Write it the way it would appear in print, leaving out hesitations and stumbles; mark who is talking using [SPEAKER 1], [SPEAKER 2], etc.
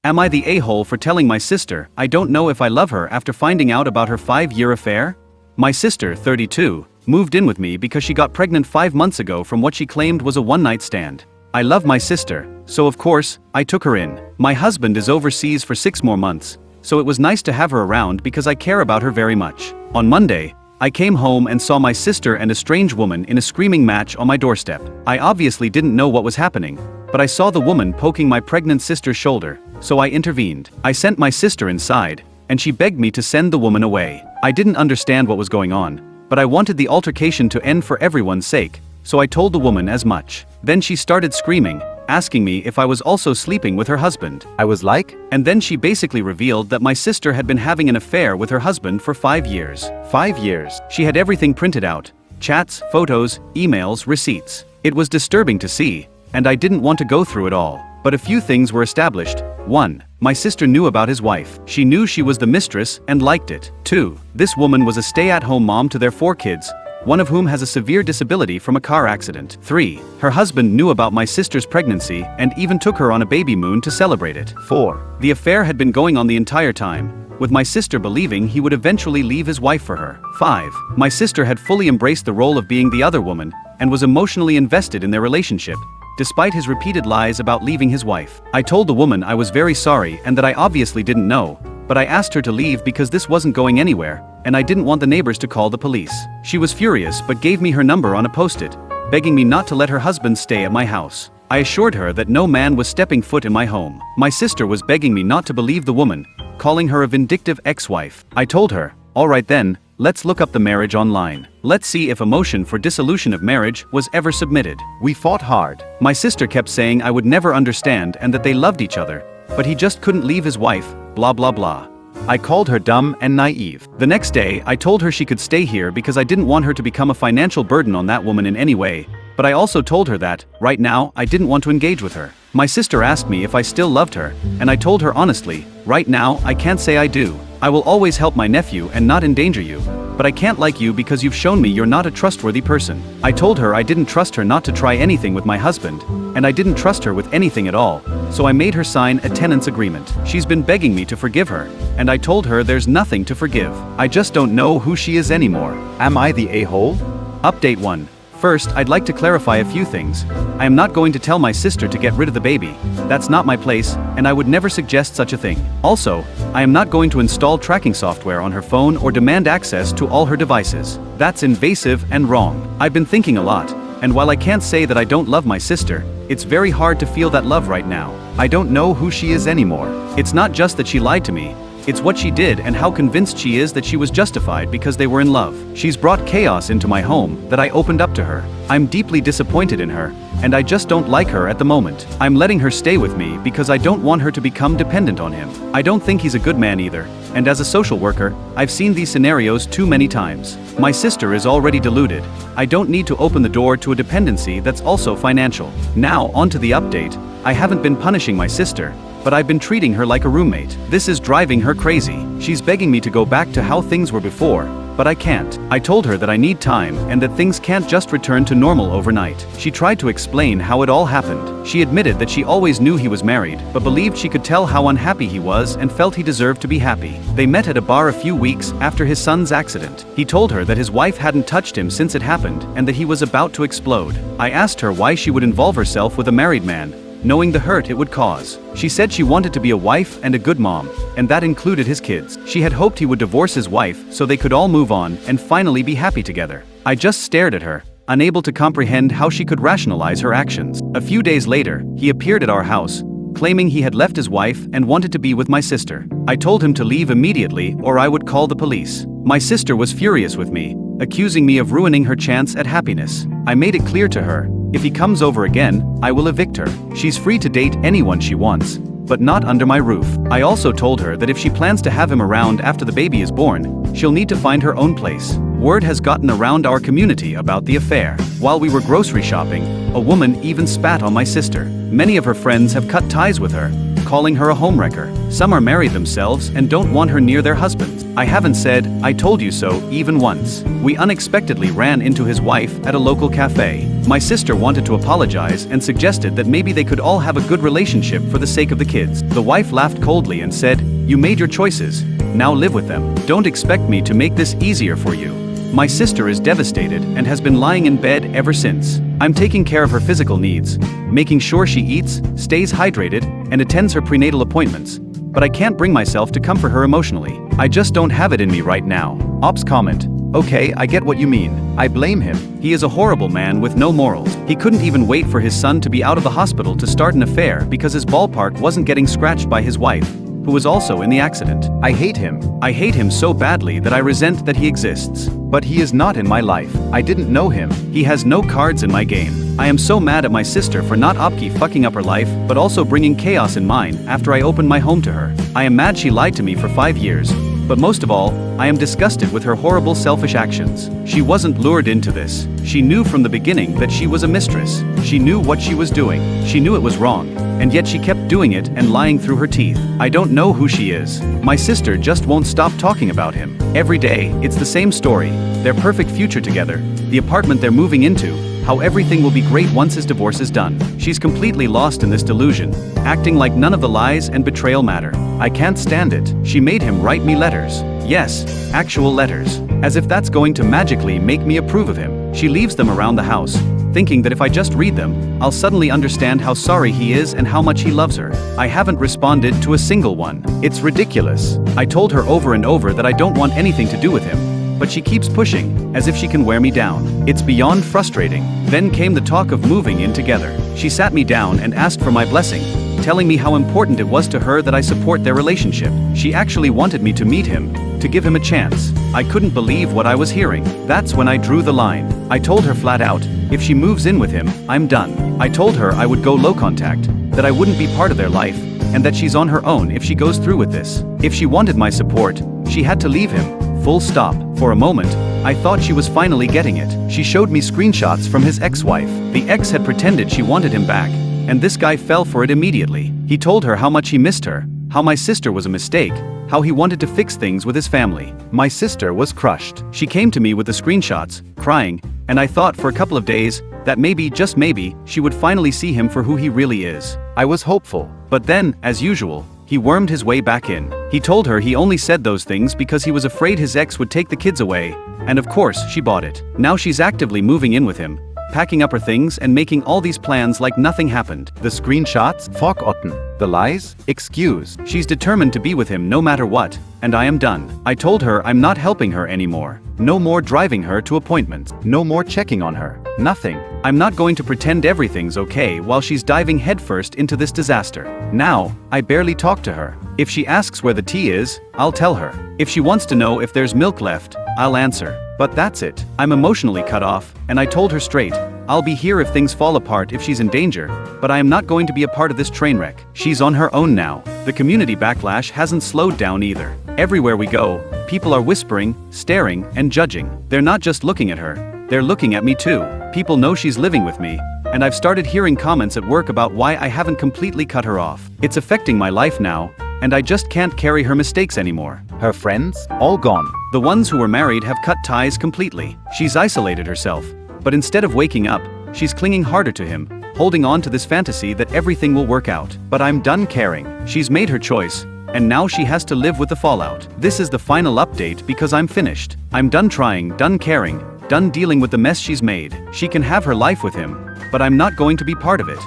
[SPEAKER 1] Am I the a-hole for telling my sister I don't know if I love her after finding out about her 5-year affair? My sister, 32, moved in with me because she got pregnant 5 months ago from what she claimed was a one-night stand. I love my sister, so of course, I took her in. My husband is overseas for 6 more months, so it was nice to have her around because I care about her very much. On Monday, I came home and saw my sister and a strange woman in a screaming match on my doorstep. I obviously didn't know what was happening, but I saw the woman poking my pregnant sister's shoulder, so I intervened. I sent my sister inside, and she begged me to send the woman away. I didn't understand what was going on, but I wanted the altercation to end for everyone's sake, so I told the woman as much. Then she started screaming, asking me if I was also sleeping with her husband. I was like, and then she basically revealed that my sister had been having an affair with her husband for 5 years. 5 years. She had everything printed out: chats, photos, emails, receipts. It was disturbing to see, and I didn't want to go through it all. But a few things were established. 1. My sister knew about his wife. She knew she was the mistress and liked it. 2. This woman was a stay-at-home mom to their 4 kids, one of whom has a severe disability from a car accident. 3. Her husband knew about my sister's pregnancy and even took her on a baby moon to celebrate it. 4. The affair had been going on the entire time, with my sister believing he would eventually leave his wife for her. 5. My sister had fully embraced the role of being the other woman and was emotionally invested in their relationship, despite his repeated lies about leaving his wife. I told the woman I was very sorry and that I obviously didn't know, but I asked her to leave because this wasn't going anywhere, and I didn't want the neighbors to call the police. She was furious but gave me her number on a post-it, begging me not to let her husband stay at my house. I assured her that no man was stepping foot in my home. My sister was begging me not to believe the woman, calling her a vindictive ex-wife. I told her, all right then, let's look up the marriage online. Let's see if a motion for dissolution of marriage was ever submitted. We fought hard. My sister kept saying I would never understand and that they loved each other, but he just couldn't leave his wife, blah blah blah. I called her dumb and naive. The next day, I told her she could stay here because I didn't want her to become a financial burden on that woman in any way, but I also told her that, right now, I didn't want to engage with her. My sister asked me if I still loved her, and I told her honestly, right now, I can't say I do. I will always help my nephew and not endanger you, but I can't like you because you've shown me you're not a trustworthy person. I told her I didn't trust her not to try anything with my husband, and I didn't trust her with anything at all, so I made her sign a tenants agreement. She's been begging me to forgive her, and I told her there's nothing to forgive. I just don't know who she is anymore. Am I the a-hole? Update 1. First, I'd like to clarify a few things. I am not going to tell my sister to get rid of the baby. That's not my place, and I would never suggest such a thing. Also, I am not going to install tracking software on her phone or demand access to all her devices. That's invasive and wrong. I've been thinking a lot, and while I can't say that I don't love my sister, it's very hard to feel that love right now. I don't know who she is anymore. It's not just that she lied to me. It's what she did and how convinced she is that she was justified because they were in love. She's brought chaos into my home that I opened up to her. I'm deeply disappointed in her, and I just don't like her at the moment. I'm letting her stay with me because I don't want her to become dependent on him. I don't think he's a good man either, and as a social worker, I've seen these scenarios too many times. My sister is already deluded. I don't need to open the door to a dependency that's also financial. Now, onto the update. I haven't been punishing my sister, but I've been treating her like a roommate. This is driving her crazy. She's begging me to go back to how things were before, but I can't. I told her that I need time and that things can't just return to normal overnight. She tried to explain how it all happened. She admitted that she always knew he was married, but believed she could tell how unhappy he was and felt he deserved to be happy. They met at a bar a few weeks after his son's accident. He told her that his wife hadn't touched him since it happened and that he was about to explode. I asked her why she would involve herself with a married man, knowing the hurt it would cause. She said she wanted to be a wife and a good mom, and that included his kids. She had hoped he would divorce his wife so they could all move on and finally be happy together. I just stared at her, unable to comprehend how she could rationalize her actions. A few days later, he appeared at our house, claiming he had left his wife and wanted to be with my sister. I told him to leave immediately or I would call the police. My sister was furious with me, accusing me of ruining her chance at happiness. I made it clear to her, if he comes over again, I will evict her. She's free to date anyone she wants, but not under my roof. I also told her that if she plans to have him around after the baby is born, she'll need to find her own place. Word has gotten around our community about the affair. While we were grocery shopping, a woman even spat on my sister. Many of her friends have cut ties with her, calling her a homewrecker. Some are married themselves and don't want her near their husbands. I haven't said, "I told you so," even once. We unexpectedly ran into his wife at a local cafe. My sister wanted to apologize and suggested that maybe they could all have a good relationship for the sake of the kids. The wife laughed coldly and said, "You made your choices. Now live with them. Don't expect me to make this easier for you." My sister is devastated and has been lying in bed ever since. I'm taking care of her physical needs, making sure she eats, stays hydrated, and attends her prenatal appointments. But I can't bring myself to comfort her emotionally. I just don't have it in me right now. Ops comment. Okay, I get what you mean. I blame him. He is a horrible man with no morals. He couldn't even wait for his son to be out of the hospital to start an affair because his ballpark wasn't getting scratched by his wife, who was also in the accident. I hate him. I hate him so badly that I resent that he exists. But he is not in my life. I didn't know him. He has no cards in my game. I am so mad at my sister for not fucking up her life, but also bringing chaos in mine after I opened my home to her. I am mad she lied to me for 5 years. But most of all, I am disgusted with her horrible selfish actions. She wasn't lured into this. She knew from the beginning that she was a mistress. She knew what she was doing. She knew it was wrong. And yet she kept doing it and lying through her teeth. I don't know who she is. My sister just won't stop talking about him. Every day, it's the same story. Their perfect future together, the apartment they're moving into, how everything will be great once his divorce is done. She's completely lost in this delusion, acting like none of the lies and betrayal matter. I can't stand it. She made him write me letters. Yes, actual letters. As if that's going to magically make me approve of him. She leaves them around the house, thinking that if I just read them, I'll suddenly understand how sorry he is and how much he loves her. I haven't responded to a single one. It's ridiculous. I told her over and over that I don't want anything to do with him. But she keeps pushing, as if she can wear me down. It's beyond frustrating. Then came the talk of moving in together. She sat me down and asked for my blessing, telling me how important it was to her that I support their relationship. She actually wanted me to meet him, to give him a chance. I couldn't believe what I was hearing. That's when I drew the line. I told her flat out, if she moves in with him, I'm done. I told her I would go low contact, that I wouldn't be part of their life, and that she's on her own if she goes through with this. If she wanted my support, she had to leave him. Full stop. For a moment, I thought she was finally getting it. She showed me screenshots from his ex-wife. The ex had pretended she wanted him back, and this guy fell for it immediately. He told her how much he missed her, how my sister was a mistake, how he wanted to fix things with his family. My sister was crushed. She came to me with the screenshots, crying, and I thought for a couple of days that maybe, just maybe, she would finally see him for who he really is. I was hopeful. But then, as usual, he wormed his way back in. He told her he only said those things because he was afraid his ex would take the kids away, and of course she bought it. Now she's actively moving in with him, packing up her things and making all these plans like nothing happened. The screenshots? Forgotten. The lies? Excuse. She's determined to be with him no matter what, and I am done. I told her I'm not helping her anymore. No more driving her to appointments. No more checking on her. Nothing. I'm not going to pretend everything's okay while she's diving headfirst into this disaster. Now, I barely talk to her. If she asks where the tea is, I'll tell her. If she wants to know if there's milk left, I'll answer. But that's it. I'm emotionally cut off, and I told her straight, I'll be here if things fall apart if she's in danger, but I am not going to be a part of this train wreck. She's on her own now. The community backlash hasn't slowed down either. Everywhere we go, people are whispering, staring, and judging. They're not just looking at her, they're looking at me too. People know she's living with me, and I've started hearing comments at work about why I haven't completely cut her off. It's affecting my life now, and I just can't carry her mistakes anymore. Her friends? All gone. The ones who were married have cut ties completely. She's isolated herself, but instead of waking up, she's clinging harder to him, holding on to this fantasy that everything will work out. But I'm done caring. She's made her choice, and now she has to live with the fallout. This is the final update because I'm finished. I'm done trying, done caring, done dealing with the mess she's made. She can have her life with him, but I'm not going to be part of it.